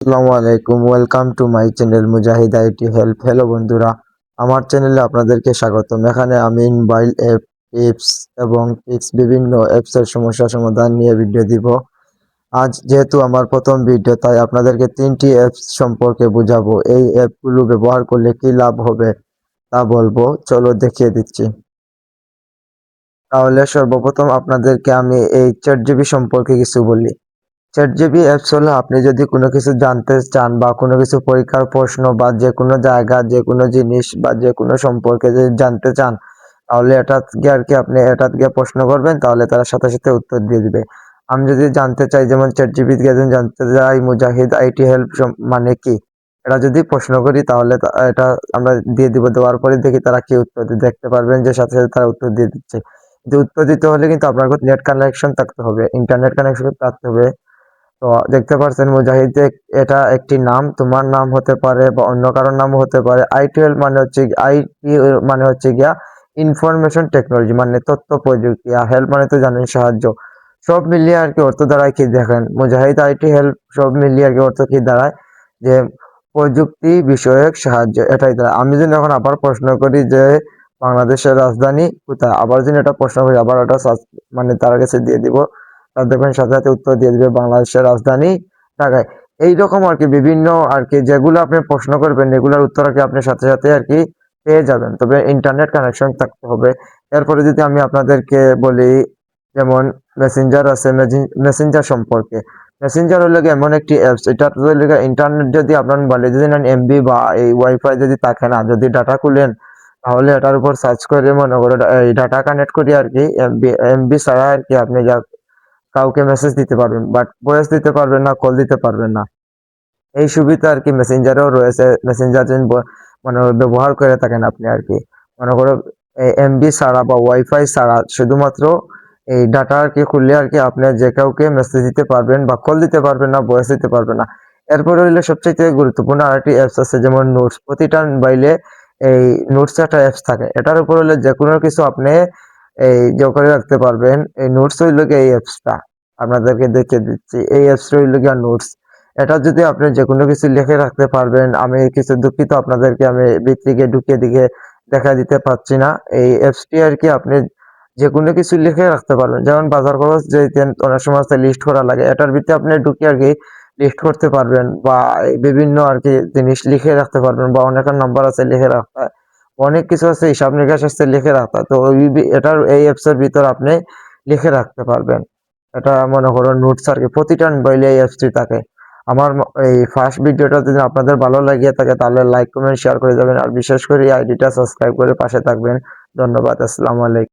আসসালামু আলাইকুম, welcome to my channel Mujahid IT help. Hello বন্ধুরা, আমার চ্যানেলে আপনাদেরকে স্বাগতম। এখানে আমি মোবাইল অ্যাপ, টিপস এবং ট্রিক্স বিভিন্ন অ্যাপসের সমস্যা সমাধান নিয়ে ভিডিও দিব। আজ যেহেতু আমার প্রথম ভিডিও, তাই আপনাদেরকে 3টি অ্যাপস সম্পর্কে বুঝাবো। এই অ্যাপগুলো ব্যবহার করলে কি লাভ হবে তা বলবো, চলো দেখিয়ে দিচ্ছি। তাহলে সর্বপ্রথম আপনাদেরকে আমি এই চ্যাটজিপিটি সম্পর্কে কিছু বলি। চ্যাটজিপিটি অ্যাপস হলো, আপনি যদি কোনো কিছু জানতে চান বা কোনো কিছু পরীক্ষার প্রশ্ন বা যে কোনো জায়গা, যে কোনো জিনিস বা যে কোনো সম্পর্কে যদি জানতে চান, তাহলে এটা গিয়ে আপনি এটা গিয়ে প্রশ্ন করবেন, তাহলে তারা সাথে সাথে উত্তর দিয়ে দিবে। আমি যদি জানতে চাই, যেমন চ্যাটজিপিটি কে যদি জানতে চাই মুজাহিদ আইটি হেল্প মানে কি, এটা যদি প্রশ্ন করি তাহলে এটা আমরা দিয়ে দিব। দেওয়ার পরে দেখি তারা কি উত্তর দিয়ে, দেখতে পারবেন যে সাথে সাথে তারা উত্তর দিয়ে দিচ্ছে। কিন্তু উত্তর দিতে হলে কিন্তু আপনার নেট কানেকশন থাকতে হবে, ইন্টারনেট কানেকশন থাকতে হবে। তো দেখতে পাচ্ছেন মুজাহিদ, এটা একটি নাম, তোমার নাম হতে পারে বা অন্য কারোর নামও হতে পারে। আইটিএল মানে হচ্ছে আইটি, মানে হচ্ছে গিয়া ইনফরমেশন টেকনোলজি, মানে তথ্য প্রযুক্তি। আর হেল্প মানে তো জানেন সাহায্য। সব মিলিয়ে আর কি অর্থ দাঁড়ায় কি দেখেন, মুজাহিদ আইটি হেল্প সব মিলিয়ে আর কি অর্থ কি দাঁড়ায়, যে প্রযুক্তি বিষয়ক সাহায্য, এটাই দাঁড়ায়। আমি যদি এখন আবার প্রশ্ন করি যে বাংলাদেশের রাজধানী কোথায়, আবার যদি এটা প্রশ্ন করি, আবার ওটা মানে তার কাছে দিয়ে দিব, তার দেখবেন সাথে সাথে উত্তর দিয়ে দিবে বাংলাদেশের রাজধানী ঢাকায়। এইরকম আর কি বিভিন্ন আর কি যেগুলো আপনি প্রশ্ন করবেন, এগুলোর উত্তর আর কি আপনি সাথে সাথে আর কি পেয়ে যাবেন, তবে ইন্টারনেট কানেকশন থাকতে হবে। এরপরে যদি আমি আপনাদেরকে বলি, যেমন মেসেঞ্জার আছে, মেসেঞ্জার সম্পর্কে। মেসেঞ্জার হলো গিয়ে এমন একটি অ্যাপস, এটা হলো গিয়ে ইন্টারনেট যদি আপনার মোবাইলে যদি নেন, এমবি বা এই ওয়াইফাই যদি থাকে না, যদি ডাটা খুলেন, তাহলে এটার উপর সার্চ করে মনে করো এই ডাটা কানেক্ট করি আর কি, এমবি এমবি ছাড়া আর কি আপনি যা কাউকে মেসেজ দিতে পারবেন, বাট ভয়েস দিতে পারবেন না, কল দিতে পারবেন না। এই সুবিধা আর কি মেসেঞ্জারেও রয়েছে। মেসেঞ্জার যদি মানে ব্যবহার করে থাকেন আপনি আর কি, মনে করো এমবি ছাড়া বা ওয়াইফাই ছাড়া শুধুমাত্র এই ডাটা আর কি খুললে আর কি আপনি যে কাউকে মেসেজ দিতে পারবেন বা কল দিতে পারবেন না, ভয়েস দিতে পারবেন না। এরপরে হইলে সবচেয়ে গুরুত্বপূর্ণ আরেকটি অ্যাপস আছে, যেমন নোটস। প্রতিটা মোবাইলে এই নোটস একটা অ্যাপস থাকে, এটার উপর হলে যে কোনো কিছু আপনি এই করে রাখতে পারবেন। এই নোটস হইল গিয়ে এই অ্যাপসটা, আপনাদেরকে দেখে দিচ্ছি। এই অ্যাপসটা হইল গিয়ে নোটস। এটা যদি আপনি যে কোনো কিছু লিখে রাখতে পারবেন। আমি কিছু দুঃখিত, আপনাদেরকে আমি ভিতরে ঢুকিয়ে দিকে দেখা দিতে পারছি না। এই অ্যাপসটি আর কি আপনি যে কোনো কিছু লিখে রাখতে পারবেন, যেমন বাজার খরচ যে অনেক সময় লিস্ট করা লাগে, এটার ভিতরে আপনি ঢুকিয়ে আর কি লিস্ট করতে পারবেন, বা বিভিন্ন আর কি জিনিস লিখে রাখতে পারবেন, বা অনেকের নাম্বার আছে লিখে রাখতে, অনেক কিছু আছে হিসাব নিকাশ আছে লিখে রাখতে। তো এটার এই অ্যাপসের ভিতর আপনি লিখে রাখতে পারবেন। এটা মনে করো নোটস আর কি, প্রতিটা মোবাইলে এই অ্যাপসটি থাকে। আমার এই ফার্স্ট ভিডিওটা যদি আপনাদের ভালো লাগিয়ে থাকে, তাহলে লাইক কমেন্ট শেয়ার করে যাবেন, আর বিশেষ করে এই আইডিটা সাবস্ক্রাইব করে পাশে থাকবেন। ধন্যবাদ, আসসালামু আলাইকুম।